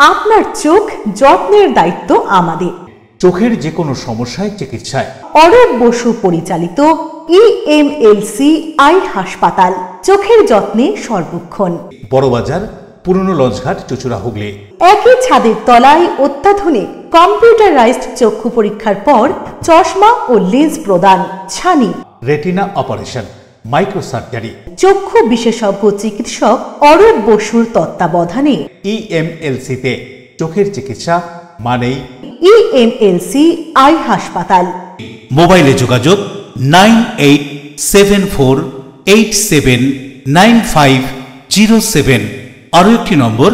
আপনার চোখ যত্নের দায়িত্ব আমাদের। চোখের যে কোনো সমস্যায় চিকিৎসায় অরূপ বসু পরিচালিত EMLC আই হাসপাতাল, চোখের যত্নে সর্বক্ষণ। বড়বাজার, পুরনো লঞ্চঘাট, চুচুড়া, হুগলি। একই ছাদের তলায় অত্যাধুনিক কম্পিউটারাইজড চক্ষু পরীক্ষার পর চশমা ও লেন্স প্রদান, ছানি, রেটিনা অপারেশন, মাইক্রো সার্জারি। চক্ষু বিশেষজ্ঞ চিকিৎসক অরূপ বসুর তত্ত্বাবধানে EMLC-তে চোখের চিকিৎসা মানেই EMLC আই হাসপাতাল। মোবাইলে যোগাযোগ 9874879507। আরও একটি নম্বর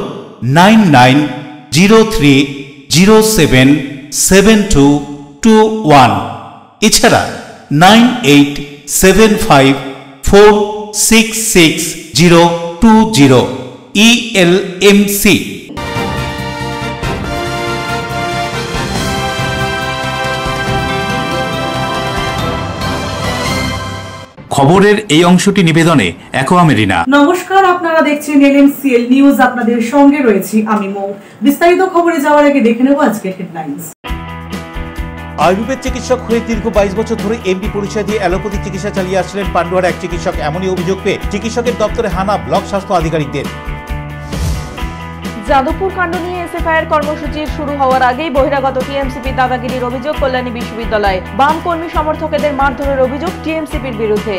9903077221। এছাড়া 9875466020 ELMC। খবরের এই অংশটি নিবেদনে অ্যাকোয়া মেরিনা। নমস্কার, আপনারা দেখছেন LMCL নিউজ। আপনাদের সঙ্গে রয়েছি আমি মৌ। বিস্তারিত খবরে যাওয়ার আগে দেখে নেব আজকের হেডলাইন্স। আয়ুর্বেদ চিকিৎসক হয়ে দীর্ঘ 22 বছর ধরে এমডি পরিচয় দিয়ে অ্যালোপ্যাথি চিকিৎসা চালিয়ে আসছিলেন পান্ডুয়ার এক চিকিৎসক। এমনই অভিযোগ পেয়ে চিকিৎসকের দপ্তরে হানা ব্লক স্বাস্থ্য আধিকারিকদের। যাদবপুর কাণ্ড নিয়ে এসএফআইআর কর্মসূচি শুরু হওয়ার আগেই বহিরাগত টিএমসিপি দাদাগিরির অভিযোগ কল্যাণী বিশ্ববিদ্যালয়ে। বাম কর্মী সমর্থকদের মারধরের অভিযোগ টিএমসিপির বিরুদ্ধে।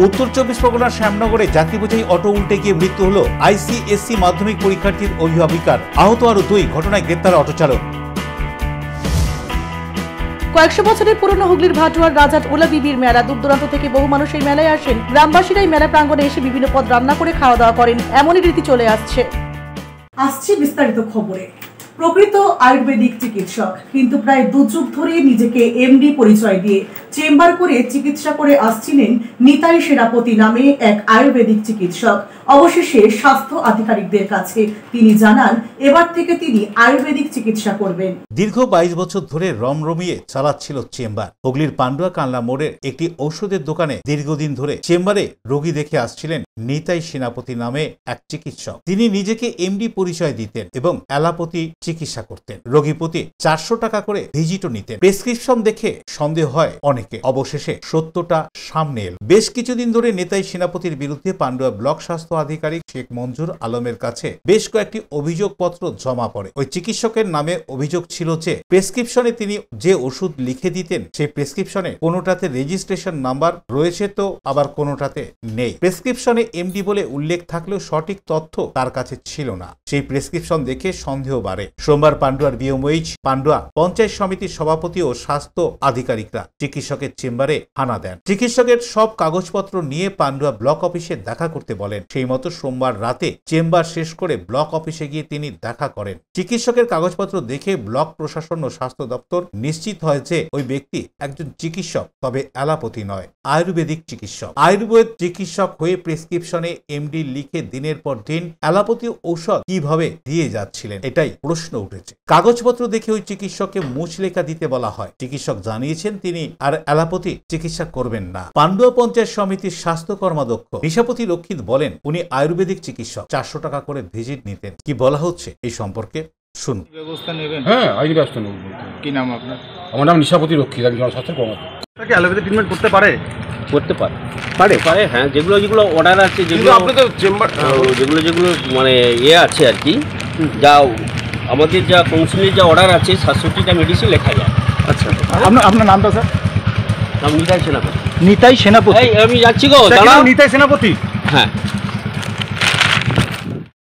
উত্তর 24 পরগনার শ্যামনগরে যাত্রী বোঝাই অটো উল্টে গিয়ে মৃত্যু হলো ICSE মাধ্যমিক পরীক্ষার্থীর অভিভাবিকার। আহত আরো 2, ঘটনায় গ্রেপ্তার অটো চালক। কয়েকশো বছরের পুরনো হুগলির ভাটুয়ার রাজাট ওলা বিবির মেলা। দূর দূরান্ত থেকে বহু মানুষ এই মেলায় আসেন। গ্রামবাসীরা এই মেলা প্রাঙ্গণে এসে বিভিন্ন পদ রান্না করে খাওয়া দাওয়া করেন। এমনই রীতি চলে আসছে। বিস্তারিত খবরে। প্রকৃত আয়ুর্বেদিক চিকিৎসক, কিন্তু প্রায় 2 যুগ ধরে নিজেকে এমডি পরিচয় দিয়ে চেম্বার করে চিকিৎসা করে আসছিলেন নিতাই সেনাপতি নামে এক আয়ুর্বেদিক চিকিৎসক। অবশেষে স্বাস্থ্য আধিকারিকদের কাছে তিনি জানান এবার থেকে তিনি আয়ুর্বেদিক চিকিৎসা করবেন। দীর্ঘ 22 বছর ধরে রমরমিয়ে চালাচ্ছিল চেম্বার। হুগলির পান্ডুয়া কানলা মোড়ের একটি ঔষধের দোকানে দীর্ঘদিন ধরে চেম্বারে রোগী দেখে আসছিলেন নিতাই সেনাপতি নামে এক চিকিৎসক। তিনি নিজেকে এমডি পরিচয় দিতেন এবং অ্যালোপ্যাথি চিকিৎসা করতেন। রোগী প্রতি 400 টাকা করে ভিজিটও নিতেন। প্রেসক্রিপশন দেখে সন্দেহ হয় অনেকে। অবশেষে সত্যটা সামনে এল। বেশ কিছুদিন ধরে নিতাই সেনাপতির বিরুদ্ধে পান্ডুয়া ব্লক স্বাস্থ্য আধিকারিক শেখ মঞ্জুর আলমের কাছে বেশ কয়েকটি অভিযোগপত্র জমা পড়ে। ওই চিকিৎসকের নামে অভিযোগ ছিল যে প্রেসক্রিপশনে তিনি যে ওষুধ লিখে দিতেন সেই প্রেসক্রিপশনে কোনোটাতে রেজিস্ট্রেশন নাম্বার রয়েছে তো আবার কোনোটাতে নেই। প্রেসক্রিপশনে এমডি বলে উল্লেখ থাকলেও সঠিক তথ্য তার কাছে ছিল না। সেই প্রেসক্রিপশন দেখে সন্দেহ বাড়ে। সোমবার পান্ডুয়ার BMH পান্ডুয়া পঞ্চায়েত সমিতির সভাপতি ও স্বাস্থ্য আধিকারিকরা চিকিৎসকের চেম্বারে হানা দেন। চিকিৎসকের সব কাগজপত্র নিয়ে পান্ডুয়া ব্লক অফিসে দেখা করতে বলেন। সেই মতো সোমবার রাতে চেম্বার শেষ করে ব্লক অফিসে গিয়ে তিনি দেখা করেন। চিকিৎসকের কাগজপত্র দেখে ব্লক প্রশাসন ও স্বাস্থ্য দপ্তর নিশ্চিত হয় যে ওই ব্যক্তি একজন চিকিৎসক, তবে অ্যালোপ্যাথি নয়, আয়ুর্বেদিক চিকিৎসক। আয়ুর্বেদ চিকিৎসক হয়ে প্রেসক্রিপশনে এমডি লিখে দিনের পর দিন অ্যালোপ্যাথি ঔষধ কিভাবে দিয়ে যাচ্ছিলেন, এটাই প্রশ্ন উঠেছে। কাগজপত্র দেখে ওই চিকিৎসককে মুচলেখা দিতে বলা হয়। চিকিৎসক জানিয়েছেন তিনি আর অ্যালোপ্যাথি চিকিৎসা করবেন না। পান্ডুয়া পঞ্চায়েত সমিতির স্বাস্থ্য কর্মাধ্যক্ষ নিশাপতি রক্ষিত বলেন উনি আয়ুর্বেদিক চিকিৎসক, 400 টাকা করে ভিজিট নিতেন। কি বলা হচ্ছে এই সম্পর্কে শুনুন। ব্যবস্থা নেবেন? হ্যাঁ, আইনি ব্যবস্থা নেব। কি নাম আপনার? আমার নাম নিশাপতি রক্ষিত, আমি জনস্বাস্থ্য কর্মকর্তা। তাকে অ্যালোপ্যাথি ট্রিটমেন্ট করতে পারে? করতে পারে পারে হ্যাঁ, যেগুলো অর্ডার আছে, যেগুলো আপনাদের চেম্বার যেগুলো মানে আছে আর কি, যা আমাদের যা কাউন্সিলের যা অর্ডার আছে 67টা মেডিসিন লেখা যায়। আচ্ছা, আপনার নামটা স্যার? নাম নিতাই সেনাপতি। নিতাই সেনাপতি? আমি যাচ্ছি গো, দাঁড়াও। নিতাই সেনাপতি? হ্যাঁ।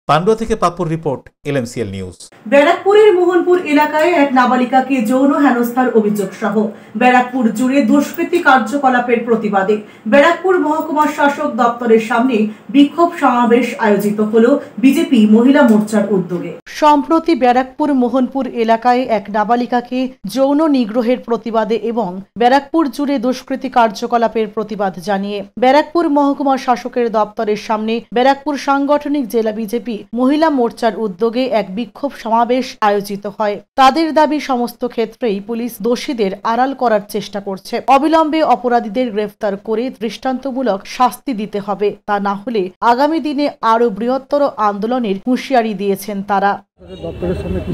পান্ডুয়া থেকে পাপুর রিপোর্ট, LMCL নিউজ। ব্যারাকপুরের মোহনপুর এলাকায় এক নাবালিকাকে যৌন হেনস্থার অভিযোগ সহ ব্যারাকপুর জুড়ে দুষ্কৃতী কার্যকলাপের প্রতিবাদে ব্যারাকপুর মহকুমা শাসক দপ্তরের সামনে বিক্ষোভ সমাবেশ আয়োজিত হলো বিজেপি মহিলা মোর্চার উদ্যোগে। সম্প্রতি ব্যারাকপুর মোহনপুর এলাকায় এক নাবালিকাকে যৌন নিগ্রহের প্রতিবাদে এবং ব্যারাকপুর জুড়ে দুষ্কৃতী কার্যকলাপের প্রতিবাদ জানিয়ে ব্যারাকপুর মহকুমা শাসকের দপ্তরের সামনে ব্যারাকপুর সাংগঠনিক জেলা বিজেপি মহিলা মোর্চার উদ্যোগে উদ্যোগে এক বিক্ষোভ সমাবেশ আয়োজিত হয়। তাদের দাবি সমস্ত ক্ষেত্রেই পুলিশ দোষীদের আড়াল করার চেষ্টা করছে। অবিলম্বে অপরাধীদের গ্রেফতার করে দৃষ্টান্তমূলক শাস্তি দিতে হবে, তা না হলে আগামী দিনে আরো বৃহত্তর আন্দোলনের হুঁশিয়ারি দিয়েছেন তারা।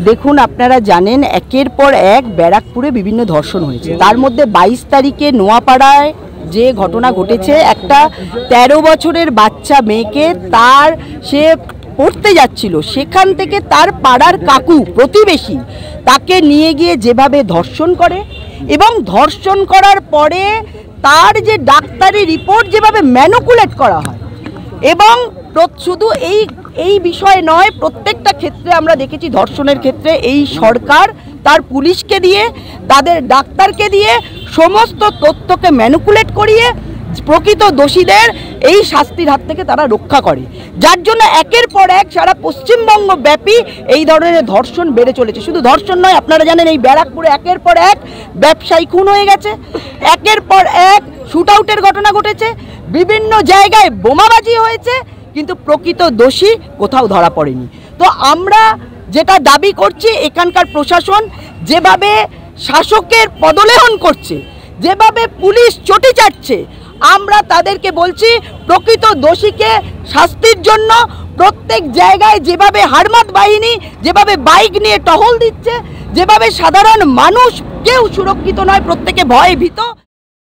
দেখুন, আপনারা জানেন একের পর এক ব্যারাকপুরে বিভিন্ন ধর্ষণ হয়েছে। তার মধ্যে 22 তারিখে নোয়াপাড়ায় যে ঘটনা ঘটেছে, একটা 13 বছরের বাচ্চা মেয়েকে সে পড়তে যাচ্ছিল, সেখান থেকে তার পাড়ার কাকু প্রতিবেশী তাকে নিয়ে গিয়ে যেভাবে ধর্ষণ করে এবং ধর্ষণ করার পরে তার যে ডাক্তারি রিপোর্ট যেভাবে ম্যানিপুলেট করা হয়, এবং শুধু এই বিষয় নয়, প্রত্যেকটা ক্ষেত্রে আমরা দেখেছি ধর্ষণের ক্ষেত্রে এই সরকার তার পুলিশকে দিয়ে, তাদের ডাক্তারকে দিয়ে সমস্ত তথ্যকে ম্যানিপুলেট করিয়ে প্রকৃত দোষীদের এই শাস্তির হাত থেকে তারা রক্ষা করে, যার জন্য একের পর এক সারা পশ্চিমবঙ্গ ব্যাপী এই ধরনের ধর্ষণ বেড়ে চলেছে। শুধু ধর্ষণ নয়, আপনারা জানেন এই ব্যারাকপুরে একের পর এক ব্যবসায়ী খুন হয়ে গেছে, একের পর এক শুট আউটের ঘটনা ঘটেছে, বিভিন্ন জায়গায় বোমাবাজি হয়েছে, কিন্তু প্রকৃত দোষী কোথাও ধরা পড়েনি। তো আমরা যেটা দাবি করছি, এখানকার প্রশাসন যেভাবে শাসকের পদলেহন করছে, যেভাবে পুলিশ চটি চাটছে, আমরা তাদেরকে বলছি প্রকৃত দোষীকে শাস্তির জন্য প্রত্যেক জায়গায় যেভাবে হারমাত বাহিনী যেভাবে বাইক নিয়ে টহল দিচ্ছে, যেভাবে সাধারণ মানুষ কেউ সুরক্ষিত নয়, প্রত্যেকে ভয়ে ভীত।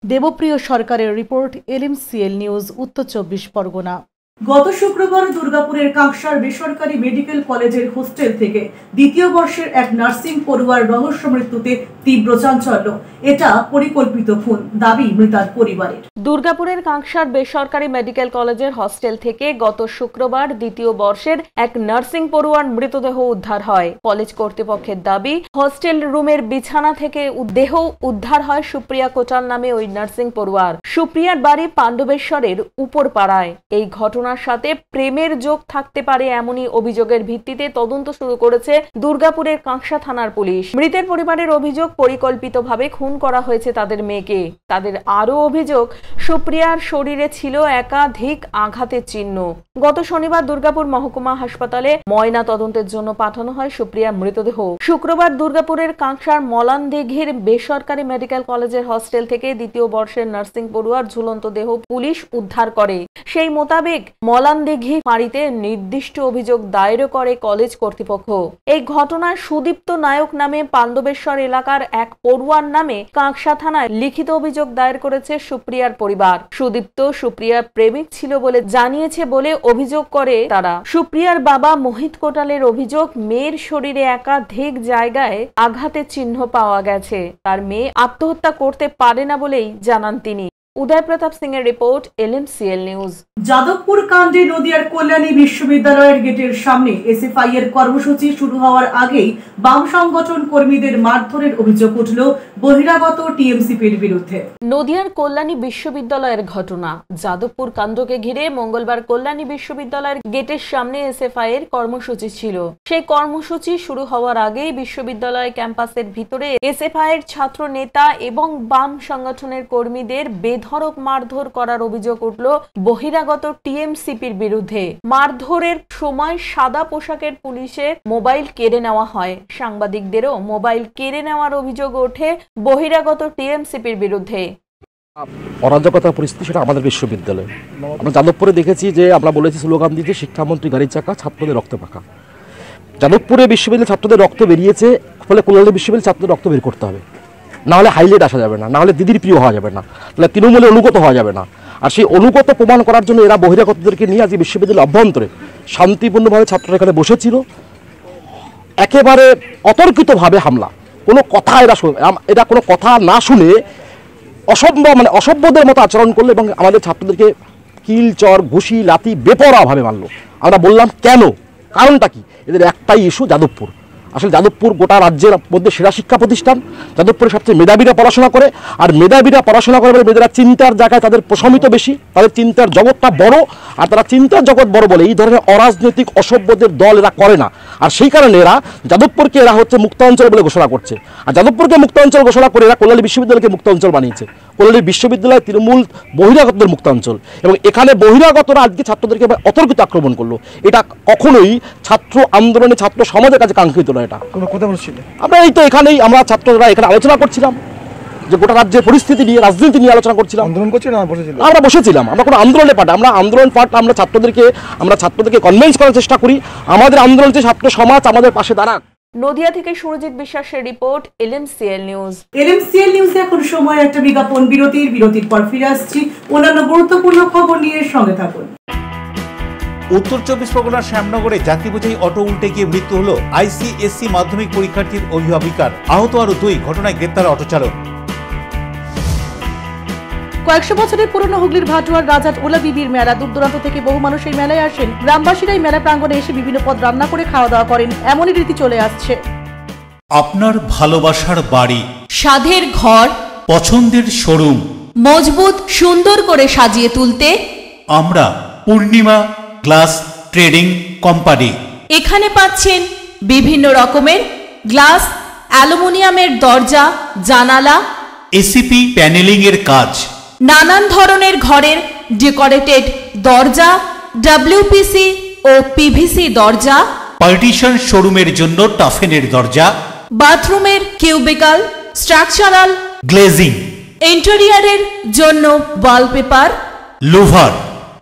দেবপ্রিয় সরকারের রিপোর্ট, LMCL নিউজ, উত্তর 24 পরগনা। গত শুক্রবার দুর্গাপুরের কাঁকসার বেসরকারি মেডিকেল কলেজের হোস্টেল থেকে দ্বিতীয় বর্ষের এক নার্সিং পড়ুয়ার রহস্য মৃত্যুতে তীব্র চাঞ্চল্য। এটা পরিকল্পিত খুন, দাবি মৃতার পরিবারের। দুর্গাপুরের কাঁকসার বেসরকারি মেডিকেল কলেজের হস্টেল থেকে গত শুক্রবার দ্বিতীয় বর্ষের এক নার্সিং পড়ুয়ার মৃতদেহ উদ্ধার হয়। কলেজ কর্তৃপক্ষের দাবি, হোস্টেল রুমের বিছানা থেকে দেহ উদ্ধার হয় সুপ্রিয়া কোটাল নামে ওই নার্সিং পড়ুয়ার। সুপ্রিয়ার বাড়ি পাণ্ডবেশ্বরের উপরপাড়ায়। এই ঘটনার সাথে প্রেমের যোগ থাকতে পারে এমনই অভিযোগের ভিত্তিতে তদন্ত শুরু করেছে দুর্গাপুরের কাঁকসা থানার পুলিশ। মৃতের পরিবারের অভিযোগ, পরিকল্পিতভাবে খুন করা হয়েছে তাদের মেয়েকে। তাদের আরও অভিযোগ, সুপ্রিয়ার শরীরে ছিল একাধিক আঘাতের চিহ্ন। গত শনিবার দুর্গাপুর মহকুমা হাসপাতালে ময়না তদন্তের জন্য পাঠানো হয় সুপ্রিয়ার মৃতদেহ। শুক্রবার দুর্গাপুরের কাঁকসার মলানদিঘির বেসরকারি মেডিকেল কলেজের হস্টেল থেকে দ্বিতীয় বর্ষের নার্সিং পড়ুয়ার ঝুলন্ত দেহ পুলিশ উদ্ধার করে। সেই মোতাবেক মলানদিঘি ফাঁড়িতে নির্দিষ্ট অভিযোগ দায়ের করে কলেজ কর্তৃপক্ষ। এই ঘটনায় সুদীপ্ত নায়ক নামে পাণ্ডবেশ্বর এলাকার এক পড়ুয়ার নামে কাঁকসা থানায় লিখিত অভিযোগ দায়ের করেছে সুপ্রিয়ার পরিবার। সুদীপ্ত সুপ্রিয়ার প্রেমিক ছিল বলে জানিয়েছে বলে অভিযোগ করে তারা। সুপ্রিয়ার বাবা মোহিত কোটালের অভিযোগ, মেয়ের শরীরে একাধিক জায়গায় আঘাতের চিহ্ন পাওয়া গেছে। তার মেয়ে আত্মহত্যা করতে পারে না বলেই জানান তিনি। উদয় প্রতাপ সিং এর রিপোর্ট, LMCL নিউজ। যাদবপুর কাণ্ডে নদিয়ার কল্যাণী বিশ্ববিদ্যালয়ের গেটের সামনে SFI এর কর্মসূচি শুরু হওয়ার আগেই বাম সংগঠন কর্মীদের মারধরের অভিযোগ উঠল বহিরাগত TMCPর বিরুদ্ধে। নদিয়ার কল্যাণী বিশ্ববিদ্যালয়ের ঘটনা। যাদবপুর কাণ্ডকে ঘিরে মঙ্গলবার কল্যাণী বিশ্ববিদ্যালয়ের গেটের সামনে SFI এর কর্মসূচি ছিল। সেই কর্মসূচি শুরু হওয়ার আগেই বিশ্ববিদ্যালয় ক্যাম্পাসের ভিতরে SFI এর ছাত্র নেতা এবং বাম সংগঠনের কর্মীদের বেধড়ক মারধর করার অভিযোগ উঠল বহিরাগত TMCPর বিরুদ্ধে। মারধরের সময় সাদা পোশাকের পুলিশের মোবাইল কেড়ে নেওয়া হয়। সাংবাদিকদেরও মোবাইল কেড়ে নেওয়ার অভিযোগ ওঠে বহিরাগত TMCPর বিরুদ্ধে। অরাজকতা পরিস্থিতি সেটা আমাদের বিশ্ববিদ্যালয়ে আমরা যাদবপুরে দেখেছি, যে আমরা বলেছি স্লোগান দিয়েছি, শিক্ষামন্ত্রী গাড়ির চাকা, ছাত্রদের রক্ত পাকা। যাদবপুরে বিশ্ববিদ্যালয়ের ছাত্রদের রক্ত বেরিয়েছে, ফলে কল্যাণী বিশ্ববিদ্যালয়ের ছাত্রদের রক্ত বের করতে হবে, না হলে হাইলাইট আসা যাবে না, না হলে দিদির প্রিয় হওয়া যাবে না, তাহলে তৃণমূলে অনুগত হওয়া যাবে না। আর সেই অনুগত প্রমাণ করার জন্য এরা বহিরাগতদেরকে নিয়ে আজ বিশ্ববিদ্যালয়ের অভ্যন্তরে শান্তিপূর্ণভাবে ছাত্ররা এখানে বসেছিল। একেবারে অতর্কিতভাবে হামলা, কোনো কথা এরা কোনো কথা না শুনে অসভ্যদের মতো আচরণ করলো এবং আমাদের ছাত্রদেরকে কিল, চর, ঘুষি, লাথি বেপরোয়াভাবে মারলো। আমরা বললাম কেন, কারণটা কি? এদের একটাই ইস্যু, যাদবপুর। আসলে যাদবপুর গোটা রাজ্যের মধ্যে সেরা শিক্ষা প্রতিষ্ঠান। যাদবপুরে সবচেয়ে মেধাবীরা পড়াশোনা করে, আর মেধাবীরা পড়াশোনা করে বলে মেয়েরা চিন্তার জায়গায় তাদের প্রশমিত বেশি, তাদের চিন্তার জগৎটা বড়, আর তারা চিন্তার জগৎ বড় বলে এই ধরনের অরাজনৈতিক অসভ্যদের দল এরা করে না। আর সেই কারণে এরা যাদবপুরকে মুক্ত অঞ্চল বলে ঘোষণা করছে। আর যাদবপুরকে মুক্ত অঞ্চল ঘোষণা করে এরা কল্যাণী বিশ্ববিদ্যালয়কে মুক্ত অঞ্চল বানিয়েছে। কল্যাণী বিশ্ববিদ্যালয় তৃণমূল বহিরাগতদের মুক্তাঞ্চল, এবং এখানে বহিরাগতরা আজকে ছাত্রদেরকে অতর্কিত আক্রমণ করলো। এটা কখনোই ছাত্র আন্দোলনে ছাত্র সমাজের কাছে কাঙ্ক্ষিত নয়। এটা কথা বলছিলেন আমরা এই তো এখানেই আমরা ছাত্ররা এখানে আলোচনা করছিলাম, যে গোটা রাজ্যের পরিস্থিতি নিয়ে, রাজনীতি নিয়ে আলোচনা করছিলাম। আন্দোলন করছেন? আমরা বসেছিলাম, আমরা কোনো আন্দোলনে পাঠ, আমরা আন্দোলন পাঠ, আমরা ছাত্রদেরকে কনভিন্স করার চেষ্টা করি আমাদের আন্দোলন যে ছাত্র সমাজ আমাদের পাশে দাঁড়াক। নদিয়া থেকে সুরজিৎ বিশ্বাসের রিপোর্ট, LMCL নিউজ। LMCL নিউজে এখন সময় একটা বিজ্ঞাপন বিরতির পর ফিরে আসছি অন্যান্য গুরুত্বপূর্ণ খবর নিয়ে, সঙ্গে থাকুন। উত্তর 24 পরগনার শ্যামনগরে যাত্রী বোঝাই অটো উল্টে গিয়ে মৃত্যু হলো ICSE মাধ্যমিক পরীক্ষার্থীর অভিভাবিকার, আহত আরো 2, ঘটনায় গ্রেপ্তার অটো চালক। কয়েকশো বছরের পুরনো হুগলির ভাটুয়ার রাজাট ওলা বিবির মেলা, দূর দূরান্ত থেকে বহু মানুষ এই মেলায় আসেন। গ্রামবাসীরাই মেলা প্রাঙ্গণে এসে বিভিন্ন পদ রান্না করে খাওয়া দাওয়া করেন, এমনই রীতি চলে আসছে। আপনার ভালোবাসার বাড়ি, স্বাদের ঘর, পছন্দের শোরুম মজবুত সুন্দর করে সাজিয়ে তুলতে আমরা পূর্ণিমা গ্লাস ট্রেডিং কোম্পানি। এখানে পাচ্ছেন বিভিন্ন রকমের গ্লাস, অ্যালুমিনিয়ামের দরজা, জানালা, এসিপি প্যানেলিং এর কাজ, নানান ধরনের ঘরের ডেকোরেটেড দরজা, WPC ও PVC দরজা, পার্টিশন শোরুমের জন্য টাফেনের দরজা, বাথরুমের কিউবিকাল, স্ট্রাকচারাল গ্লেজিং, ইন্টেরিয়রের জন্য wallpaper, louver,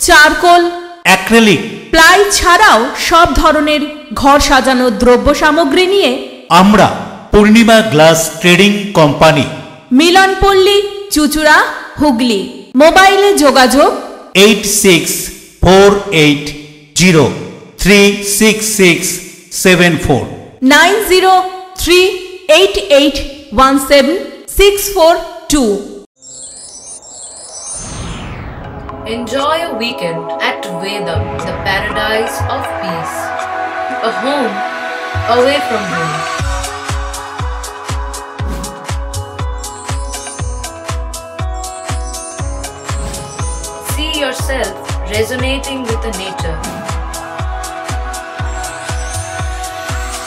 charcoal, acrylic, ply ছাড়াও সব ধরনের ঘর সাজানোর দ্রব্য সামগ্রী নিয়ে আমরা Purnima glass trading company, Milanpally, Chuchura, Hooghly. মোবাইলে যোগাযোগ 8640366674, 9038817642। Enjoy a weekend at Vedam, the paradise of peace. A home away from home. See yourself resonating with the nature.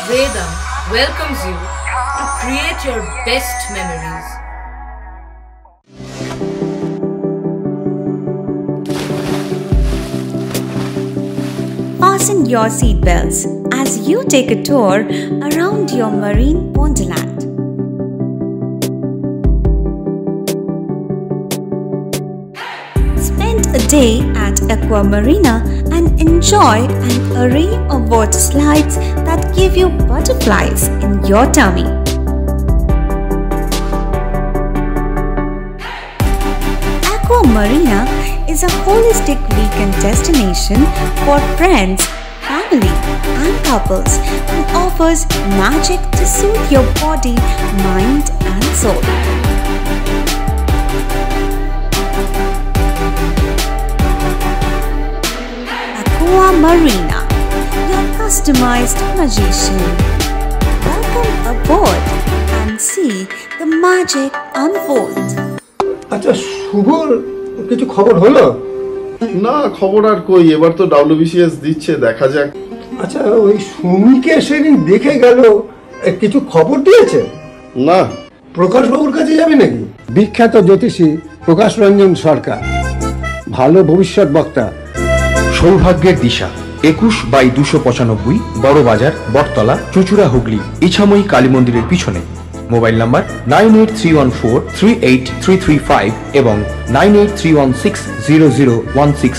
Vedam welcomes you to create your best memories. Fasten your seatbelts as you take a tour around your marine wonderland. Spend a day at Aqua Marina and enjoy an array of water slides that give you butterflies in your tummy. Aqua Marina is a holistic weekend destination for friends, family, and couples and offers magic to soothe your body, mind, and soul. Aqua Marina, your customized magician. Welcome aboard and see the magic unfold. আচ্ছা, শুভর কিছু খবর হলো? না, খবর আর কই, এবার তো WBCS দিচ্ছে, দেখা যাক। আচ্ছা, ওই সুমিকে সেদিন দেখে গেল, কিছু খবর দিয়েছে? না। প্রকাশ বাবুর কাছে যাবে নাকি? বিখ্যাত জ্যোতিষী প্রকাশ রঞ্জন সরকার, ভালো ভবিষ্যৎ বক্তা। সৌভাগ্যের দিশা, 21/295 বড় বাজার, বটতলা, চুচুড়া, হুগলি, ইছাময়ী কালী মন্দিরের পিছনে। মোবাইল নাম্বার 9831438335 এবং 9831600016।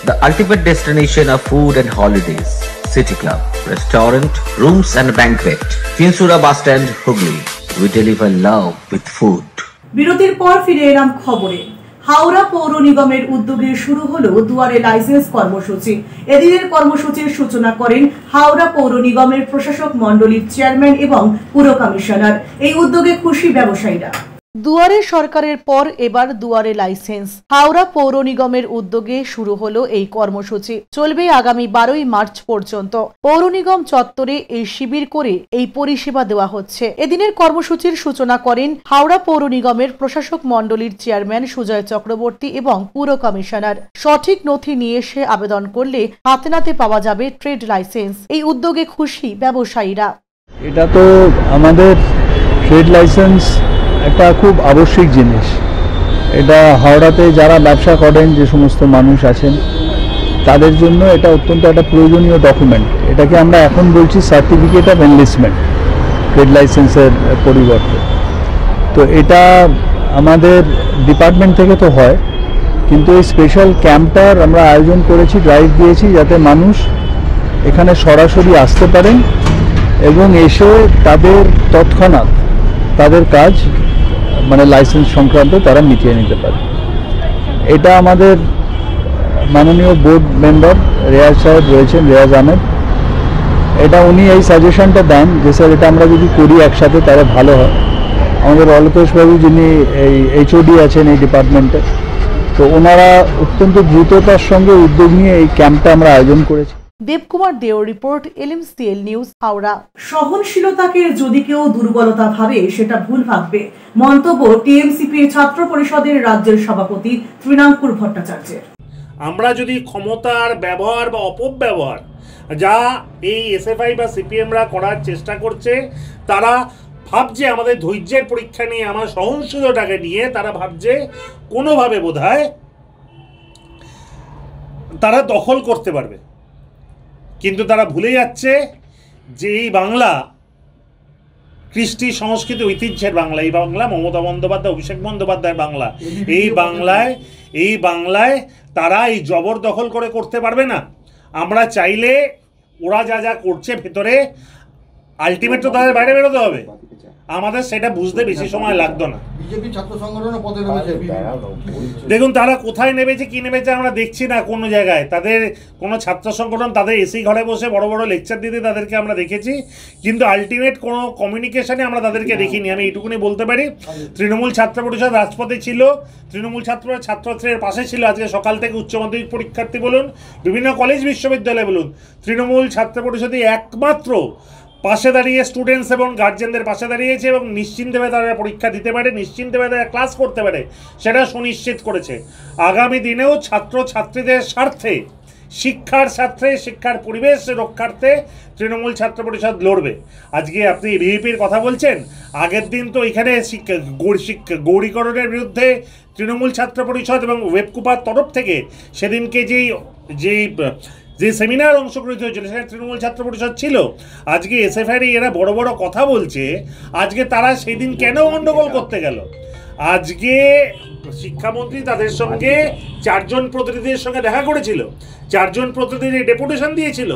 The ultimate destination of food and holidays. City Club, restaurant, rooms and banquet. Finsura bus stand, Hugli. We deliver love with food. বিরতির পর ফিরে এলাম খবরে। হাওড়া পৌর নিগমের উদ্যোগে শুরু হলো দুয়ারে লাইসেন্স কর্মসূচি। এদিনের কর্মসূচির সূচনা করেন হাওড়া পৌর নিগমের প্রশাসক মণ্ডলীর চেয়ারম্যান এবং পুর কমিশনার। এই উদ্যোগে খুশি ব্যবসায়ীরা। দুয়ারে সরকারের পর এবার দুয়ারে লাইসেন্স। হাওড়া পৌর নিগমের উদ্যোগে শুরু হলো এই কর্মসূচি। চলবে আগামী 12ই মার্চ পর্যন্ত। পৌর নিগম চত্বরে এই শিবির করে এই পরিষেবা দেওয়া হচ্ছে। এদিনের কর্মসূচির সূচনা করেন হাওড়া পৌর নিগমের প্রশাসক মণ্ডলীর চেয়ারম্যান সুজয় চক্রবর্তী এবং পুর কমিশনার। সঠিক নথি নিয়ে এসে আবেদন করলে হাতে নাতে পাওয়া যাবে ট্রেড লাইসেন্স। এই উদ্যোগে খুশি ব্যবসায়ীরা। এটা তো আমাদের ট্রেড লাইসেন্স একটা খুব আবশ্যিক জিনিস। এটা হাওড়াতে যারা ব্যবসা করেন যে সমস্ত মানুষ আছেন তাদের জন্য এটা অত্যন্ত একটা প্রয়োজনীয় ডকুমেন্ট। এটাকে আমরা এখন বলছি সার্টিফিকেট অফ এনলিস্টমেন্ট, ট্রেড লাইসেন্সের পরিবর্তে। তো এটা আমাদের ডিপার্টমেন্ট থেকে তো হয়, কিন্তু এই স্পেশাল ক্যাম্পটার আমরা আয়োজন করেছি, ড্রাইভ দিয়েছি যাতে মানুষ এখানে সরাসরি আসতে পারেন এবং এসে তাদের তৎক্ষণাৎ তাদের কাজ মানে লাইসেন্স সংক্রান্ত তারা মিটিয়ে নিতে পারে। এটা আমাদের মাননীয় বোর্ড মেম্বার রেয়াজ সাহেব রয়েছেন, রেয়াজ আহমেদ, এটা উনি এই সাজেশনটা দেন যে স্যার এটা আমরা যদি করি একসাথে তাহলে ভালো হয়। আমাদের অলকেশবাবু যিনি এই এইচওডি আছেন এই ডিপার্টমেন্টে, তো ওনারা অত্যন্ত দ্রুততার সঙ্গে উদ্যোগ নিয়ে এই ক্যাম্পটা আমরা আয়োজন করেছি। দেবকুমার দেওর রিপোর্ট, LMCL নিউজ, হাওড়া। সহনশীলতাকে যদি কেউ দুর্বলতা ভাবে সেটা ভুল ভাববে, মন্তব্য টিএমসিপি ছাত্র পরিষদের রাজ্যের সভাপতি তৃণাঙ্কুর ভট্টাচার্যের। আমরা যদি ক্ষমতার ব্যবহার বা অপব্যবহার যা এই এসএফআই বা সিপিএমরা করার চেষ্টা করছে, তারা ভাবছে আমাদের ধৈর্যের পরীক্ষা নিয়ে, আমার সহনশীলতাকে নিয়ে তারা ভাবছে কোনোভাবে বোধহয় তারা দখল করতে পারবে। কিন্তু তারা ভুলে যাচ্ছে যে এই বাংলা কৃষ্টি সংস্কৃতি ঐতিহ্যের বাংলা, এই বাংলা মমতা বন্দ্যোপাধ্যায়, অভিষেক বন্দ্যোপাধ্যায়ের বাংলা। এই বাংলায় তারা এই জবরদখল করে করতে পারবে না। আমরা চাইলে ওরা যা যা করছে ভেতরে, আলটিমেট তো তাদের বাইরে বেরোতে হবে। আমাদের সেটা বুঝতে বেশি সময় লাগতো না। দেখুন তারা কোথায় নেমেছে, কি নেমেছে আমরা দেখছি না। কোনো জায়গায় তাদের কোনো ছাত্র সংগঠন তাদের এসি ঘরে বসে বড় বড় লেকচার দিতে তাদেরকে আমরা দেখেছি, কিন্তু আলটিমেট কোনো কমিউনিকেশনে আমরা তাদেরকে দেখিনি। আমি এইটুকুনি বলতে পারি, তৃণমূল ছাত্র পরিষদ রাজপথে ছিল, তৃণমূল ছাত্রছাত্রীর পাশে ছিল। আজকে সকাল থেকে উচ্চ মাধ্যমিক পরীক্ষার্থী বলুন, বিভিন্ন কলেজ বিশ্ববিদ্যালয় বলুন, তৃণমূল ছাত্র পরিষদই একমাত্র পাশে দাঁড়িয়ে স্টুডেন্টস এবং গার্জেনদের পাশে দাঁড়িয়েছে এবং নিশ্চিন্তভাবে তারা পরীক্ষা দিতে পারে, নিশ্চিন্তভাবে তারা ক্লাস করতে পারে, সেটা সুনিশ্চিত করেছে। আগামী দিনেও ছাত্রছাত্রীদের স্বার্থে, শিক্ষার স্বার্থে, শিক্ষার পরিবেশ রক্ষার্থে তৃণমূল ছাত্র পরিষদ লড়বে। আজকে আপনি ভিভিপির কথা বলছেন, আগের দিন তো এখানে গৌরীকরণের বিরুদ্ধে তৃণমূল ছাত্র পরিষদ এবং ওয়েবকুপার তরফ থেকে সেদিনকে যে সেমিনার অংশগ্রহণ হয়েছিল সেখানে তৃণমূল ছাত্র পরিষদ ছিল। আজকে এসএফআই এরা বড় বড় কথা বলছে, আজকে তারা সেদিন কেন গণ্ডগোল করতে গেল? আজকে শিক্ষামন্ত্রী তাদের সঙ্গে 4 জন প্রতিনিধিদের সঙ্গে দেখা করেছিল, 4 জন প্রতিনিধি ডেপুটেশন দিয়েছিল।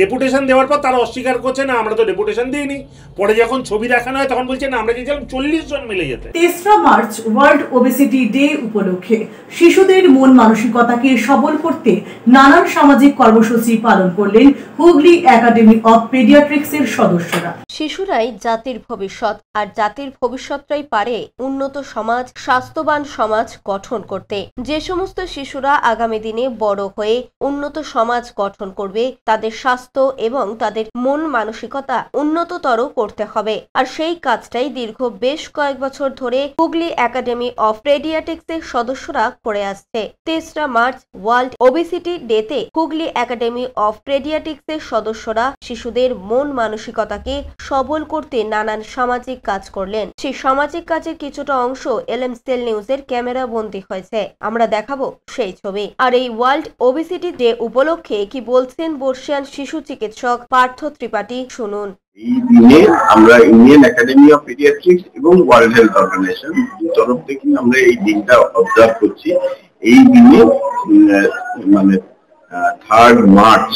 ডেপুটেশন দেওয়ার পর তারা অস্বীকার করছে, না আমরা তো ডেপুটেশন দিইনি। পরে যখন ছবি দেখানো হয় তখন বলছে না আমরা গিয়েছিলাম 40 জন মিলে যেতে। 3রা মার্চ ওয়ার্ল্ড ওবেসিটি ডে উপলক্ষে শিশুদের মন মানসিকতাকে সবল করতে নানান সামাজিক কর্মসূচি পালন করলেন হুগলি একাডেমি অফ পেডিয়াট্রিক্সের সদস্যরা। শিশুরাই জাতির ভবিষ্যৎ, আর জাতির ভবিষ্যৎটাই পারে উন্নত সমাজ, স্বাস্থ্যবান সমাজ গঠন করতে। যে সমস্ত শিশুরা আগামী দিনে বড় হয়ে উন্নত সমাজ গঠন করবে, তাদের স্বাস্থ্য এবং তাদের মন মানসিকতা উন্নততর করতে হবে। আর সেই কাজটাই দীর্ঘ বেশ কয়েক বছর ধরে হুগলি একাডেমি অফ পেডিয়াট্রিক্সের সদস্যরা করে আসছে। 3রা মার্চ ওয়ার্ল্ড ওবেসিটি ডেতে হুগলি একাডেমি অফ পেডিয়াট্রিক্সের সদস্যরা শিশুদের মন মানসিকতাকে সবল করতে নানান সামাজিক কাজ করলেন। সেই সামাজিক কাজের কিছুটা অংশ LMCL নিউজের ক্যামেরা বন্দী হয়েছে, আমরা দেখাবো সেই ছবি। আর এই ওয়ার্ল্ড ওবেসিটি ডে উপলক্ষে কি বলছেন বর্ষিয়ান শিশু চিকিৎসক পার্থ ত্রিপাঠী, শুনুন। এই দিনে আমরা ইন্ডিয়ান একাডেমি অফ পেডিয়াট্রিক্স এবং ওয়ার্ল্ড হেলথ অর্গানাইজেশন তরফ থেকে আমরা এই দিনটা অবজার্ভ করছি। এই দিনে মানে 3rd মার্চ